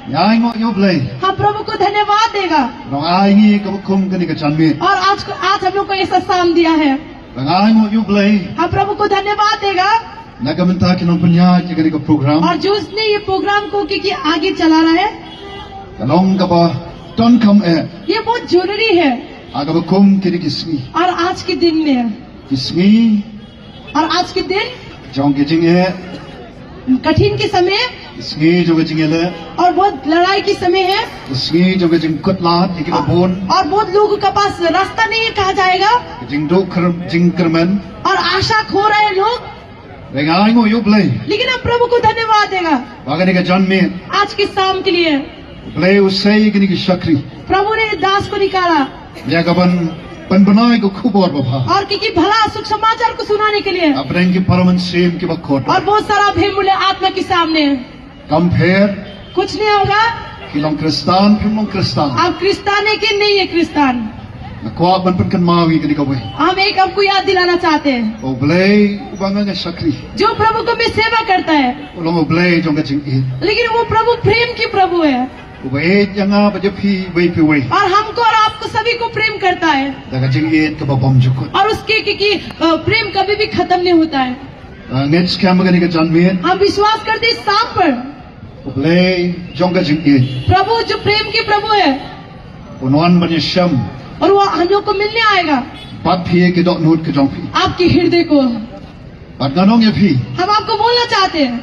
Yang ngok yo play. हम प्रभु को धन्यवाद देगा। Rong ai ngi ka kum ka ni ka chan mi. और आज हम लोग को ऐसा शाम दिया है, Rong ai ngok yo play. हम प्रभु को धन्यवाद देगा। Na ka menta ki nong panya ki ka ni ka program. और जो उसने ये प्रोग्राम को क्योंकि आगे चला रहा है, Ka long ka ba ton kam e. ये बहुत जरूरी है। Aga ba kum ki ni ki sni. और आज के दिन में, Ki sni और आज के दिन jong ki jing e. कठिन के समय Ki sni jo ka jing e le. और बहुत लड़ाई के समय है, Ki sni jo ka jing kut la ki ka bon. और बहुत लोगों के पास रास्ता नहीं है, कहा जाएगा, Ki jing do kar jing kerman. और आशा खो रहे हैं लोग। Rong ai ngok yo play. लेकिन हम प्रभु को धन्यवाद देगा Wa ka ni ka chan mi. आज के शाम के लिए। Play usai ki ni ki shakri. प्रभु ने दास को निकाला Ya ka ban pan banai ko khubor ba bha. और क्योंकि भला सुख समाचार को सुनाने के लिए, Apreng ki paraman sim ki ba khot. और बहुत सारा भेमूल्य आत्मा के सामने Compare कुछ नहीं होगा। kilong kristan phimong kristan. आप क्रिस्तान है कि नहीं है क्रिस्तान, Nakwa ban pan kan mawi ka ni ka bai. हम एक आपको याद दिलाना चाहते हैं, O blay ubanga nga shakri. जो प्रभु को भी सेवा करता है, Ulong o blay jong ka jing e. लेकिन वो प्रभु प्रेम की प्रभु है, O bai yanga ba jepi bai pi wai. और हमको और आपको सभी को प्रेम करता है, Da ka jing e ka ba bom jukut. और उसके क्योंकि प्रेम कभी भी खत्म नहीं होता है। Net scam ka ni ka jan mi. हम विश्वास करते हैं इस शाम पर, O blay jong ka jing e. प्रभु जो प्रेम के प्रभु है, O non ban sham. और वो हम लोग को मिलने आएगा Pat phi ki dot note ka jong phi. आपके हृदय को। Pat ganong ye phi. हम आपको बोलना चाहते हैं,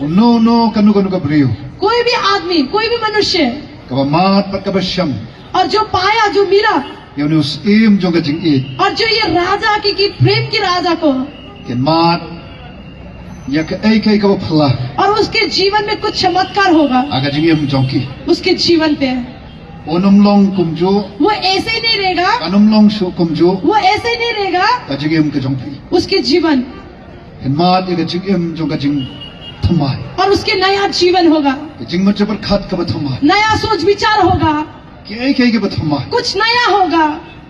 O no kanu ka brio. कोई भी आदमी, कोई भी मनुष्य, Ka ba mat pat ka ba sham. और जो पाया, जो मिला, Yo ni us im jong ka jing e. और जो ये राजा की प्रेम की राजा को, Ke mat ya ka ai kai ka ba phla. और उसके जीवन में कुछ चमत्कार होगा Aga jing em jong ki. उसके जीवन पे। Onum long kum jo. वो ऐसे ही नहीं रहेगा, Anum long so kum jo. वो ऐसे ही नहीं रहेगा Ka jing em ka jong phi. उसके जीवन, Ken mat ya ka jing em jong ka jing thamai. और उसके नया जीवन होगा, Ka jing ma jabar khat ka ba thamai. नया सोच विचार होगा, Ki ai kai ka ba thamai. कुछ नया होगा।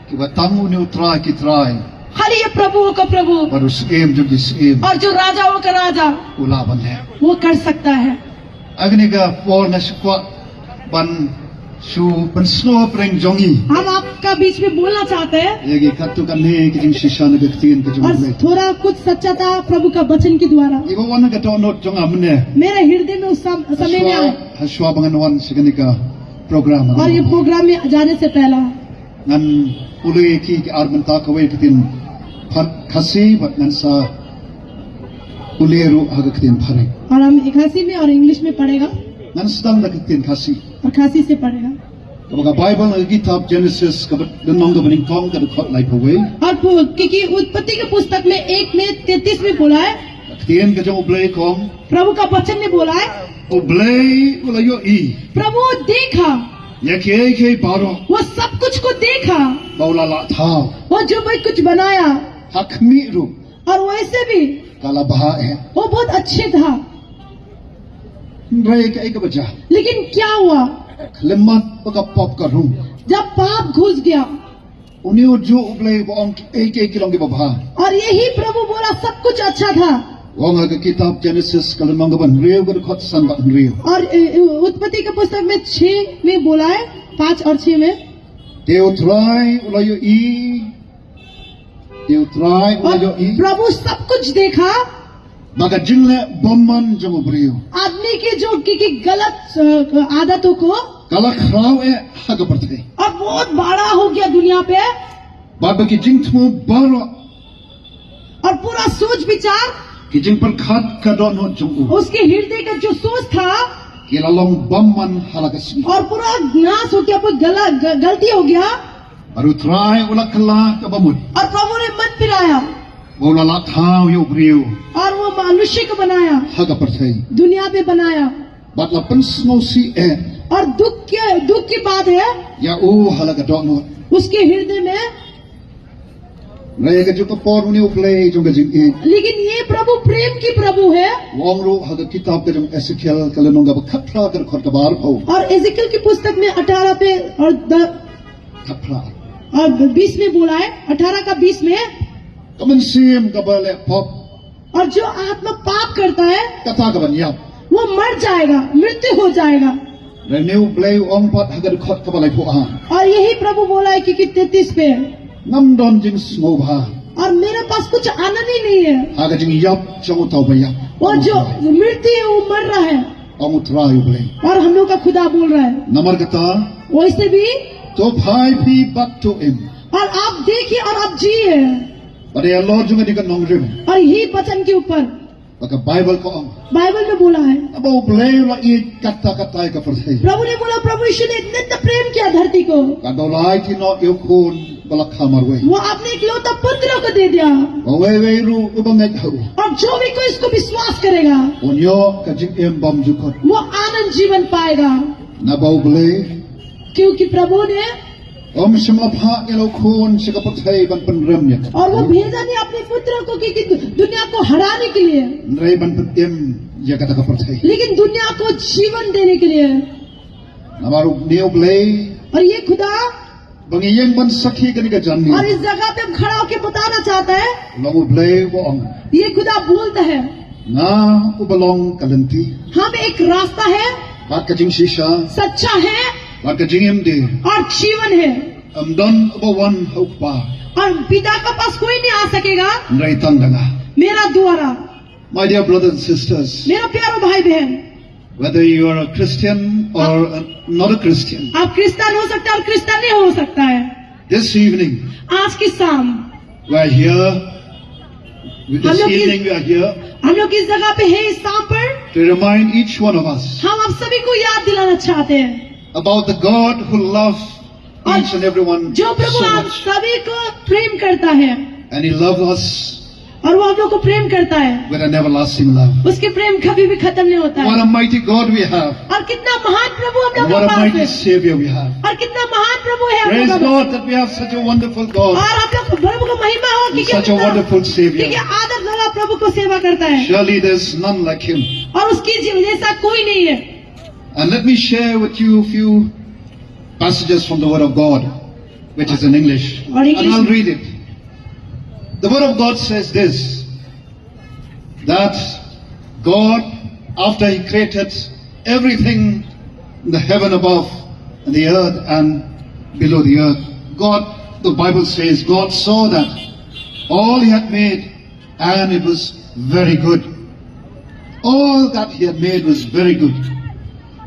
Ki ba tang uni utrai ki trai. खाली ये प्रभुओं का प्रभु Baru em jong ki em. और जो राजाओं का राजा, Ula ban le. वो कर सकता है। Agni ka for na shkwa ban su ban snow preng jongi. हम आपका बीच में बोलना चाहते हैं, Yegi khatu kan ne ki jing shisha na gaktin ka और jong le. थोड़ा कुछ सच्चाता प्रभु का वचन के द्वारा Igo wana ka to not jong amne. मेरे हृदय में उस समय में आए। Haswa bangan wan sigani ka program. और ये प्रोग्राम में जाने से पहला Ngan ului ki arman ta kawai kitin phat khasi bat ngan sa uleru haga kitin phare. और हम खांसी में और इंग्लिश में पढ़ेगा Ngan stang da kitin khasi. और खांसी से पढ़ेगा। Kabaga Bible na kitab Genesis kabat nong da baning kong ka khot lai pawai. और क्योंकि उत्पत्ति के पुस्तक में 1 में 33 में बोला है, Kitin ka jong ublay kong प्रभु का वचन में बोला है, ublay ulayo i. प्रभु देखा, Ya ke ke baro वो सब कुछ को देखा, baula la tha. वो जो भी कुछ बनाया, Hakmi ru और वैसे भी kala baha e. वो बहुत अच्छे था। Rai ka ka baja. लेकिन क्या हुआ Lemat paka pop ka rum. जब पाप घुस गया, Uni uju ublay boong ke kilong ki babha. और यही प्रभु बोला सब कुछ अच्छा था। Wong aga kitab Genesis kalamang gaban riu ga khot san ba riu. और उत्पत्ति के पुस्तक में 6 में बोला है, 5 और 6 में, Deu trai ulayo i. Deu trai और ulayo i. प्रभु सब कुछ देखा। Maka jingle bomman jong briu. आदमी की जो की गलत आदतों को, Kala khrau e haga parthai. और बहुत बड़ा हो गया दुनिया पे, Baba ki jing thmu baro और पूरा सोच विचार ki jing par khat ka do no jong u. उसके हृदय का जो सोच था, Ki la long bomman halagasmi. और पूरा नाश हो गया, बहुत गलती हो गया, Baru trai ula kala ka bamut. और प्रभु ने मन फिराया Bola la thau yo briu. और वो मनुष्य को बनाया, Haga parthai. दुनिया पे बनाया। Bat la pen snow si e. और दुख की बात है, Ya u halaga do no. उसके हृदय में, Rai ka juka por uni uplay jong ga jing e. लेकिन ये प्रभु प्रेम की प्रभु है। Wong ro haga kitab ka jong Ezekiel kalanong ga khatra ka khot ka bar pau. और एजेकिएल की पुस्तक में 18 पे और Khatra. 20 में बोला है, 18 का 20 में, Kaman sim ka bale pop. और जो आत्मा पाप करता है Kata ka ban yap. वो मर जाएगा, मृत्यु हो जाएगा। Renew bleu ong pot hagan khot kabalai po a. और यही प्रभु बोला है कि 33 पे, Nam don jing smova. और मेरे पास कुछ आनंद ही नहीं है। Haga jing yap chong tau bayap. वो जो मृत्यु है वो मर रहा है, Ong trai bleu. और हम लोग का खुदा बोल रहा है Namar kata वैसे भी, to phai phi back to him. और आप देखिए और आप जिए, Pada ya Lord junga dikan nong rim. और यही वचन के ऊपर Maka Bible ko ong. Bible में बोला है। Abo bleu la i kata-kata ka perthai. प्रभु ने बोला, प्रभु यीशु ने इतना प्रेम किया धरती को, Kadolai ti no yokun balak hamar we. वो अपने इकलौता पुत्र को दे दिया, Bawe we ru ubanget hau. और जो भी कोई इसको विश्वास करेगा Onyo ka jing em bam jukot. वो आनंद जीवन पाएगा, Na bau bleu. क्योंकि प्रभु ने, Om simla pha elokun sika perthai ban penrem ya. और वो भेजा नहीं अपने पुत्र को कि दुनिया को हराने के लिए, Nrai ban petem ya kata ka perthai. लेकिन दुनिया को जीवन देने के लिए। Na baru neo bleu. और ये खुदा, Bangi yang ban sakhi ka ni ka janni. और इस जगह पे हम खड़ा होकर बताना चाहता है, Longu bleu bo ong. ये खुदा बोलता है, Na ubalong kalenti. हम एक रास्ता है, Bat ka jing shisha. सच्चा है Bat ka jing em de. और जीवन है, Don abawan haukpa. और पिता के पास कोई नहीं आ सकेगा Nrai tandanga. मेरा द्वारा। My dear brothers and sisters, मेरा प्यारो भाई बहन, whether you are a Christian or not a Christian, आप क्रिश्चियन हो सकता है और क्रिश्चियन नहीं हो सकता है। this evening आज की शाम we are here. This हम लोग evening we are here हम लोग इस जगह पे है, इस शाम पर to remind each one of us हम आप सभी को याद दिलाना चाहते हैं about the God who loves each and every one जो प्रभु so आप much, सभी को प्रेम करता है, and He loves us और वो हम लोग को प्रेम करता है, with an everlasting love. उसके प्रेम कभी भी खत्म नहीं होता What है। a mighty God we have, और कितना महान प्रभु हम and लोग what के a पास mighty है, Savior we have. और कितना महान प्रभु है हम Praise लोग का। God that we have such a wonderful और God, हम लोग को प्रभु को महिमा हो and such a wonderful क्योंकि Savior. आदर वाला प्रभु को सेवा करता है, Surely there's none like Him. और उसकी जैसा कोई नहीं है। And let me share with you a few passages from the Word of God, which is in English. Or English. And I'll read it. The Word of God says this, that God, after He created everything in the heaven above and the earth and below the earth, God, the Bible says, God saw that all He had made and it was very good. All that He had made was very good.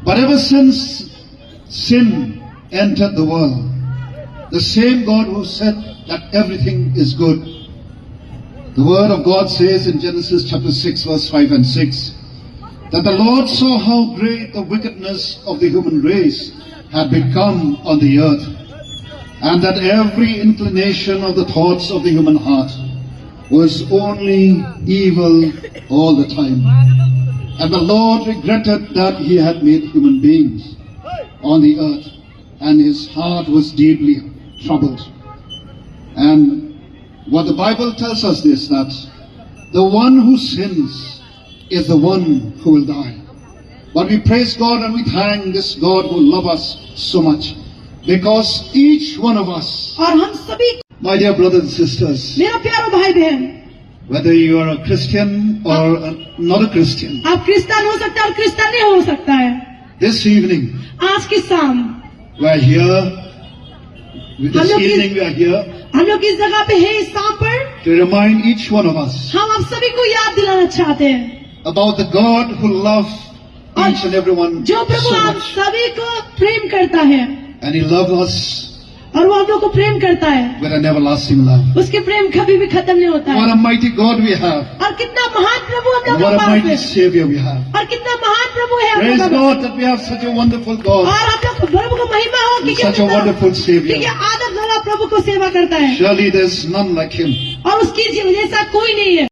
But ever since sin entered the world, the same God who said that everything is good, the Word of God says in Genesis chapter 6 verse 5 and 6, that the Lord saw how great the wickedness of the human race had become on the earth, and that every inclination of the thoughts of the human heart was only evil all the time. And the Lord regretted that He had made human beings on the earth, and His heart was deeply troubled. And what the Bible tells us is that the one who sins is the one who will die. But we praise God and we thank this God who loves us so much, because each one of us, और हम सभी, my dear brothers and sisters, मेरा प्यारो भाई बहन, whether you are a Christian or not a Christian, आप Christian हो सकता है और क्रिश्चियन नहीं हो सकता है। this evening आज की शाम we are here. This evening we are here हम लोग इस जगह पे है, इस शाम पर to remind each one of us हम आप सभी को याद दिलाना चाहते हैं, about the God who loves each and every one जो प्रभु so आप much, सभी को प्रेम करता है, and He loves us और वो हम लोग को प्रेम करता है, with an everlasting love. उसके प्रेम कभी भी खत्म नहीं होता What है। a mighty God we have, और कितना महान प्रभु हम लोग and के what a पास mighty है, Savior we have. और कितना महान प्रभु है हम Praise लोग का। God that we have such a wonderful और God, हम लोग को प्रभु को महिमा हो and such a wonderful क्योंकि Savior. आदर वाला प्रभु को सेवा करता है, Surely there's none like Him. और उसकी जैसा कोई नहीं है।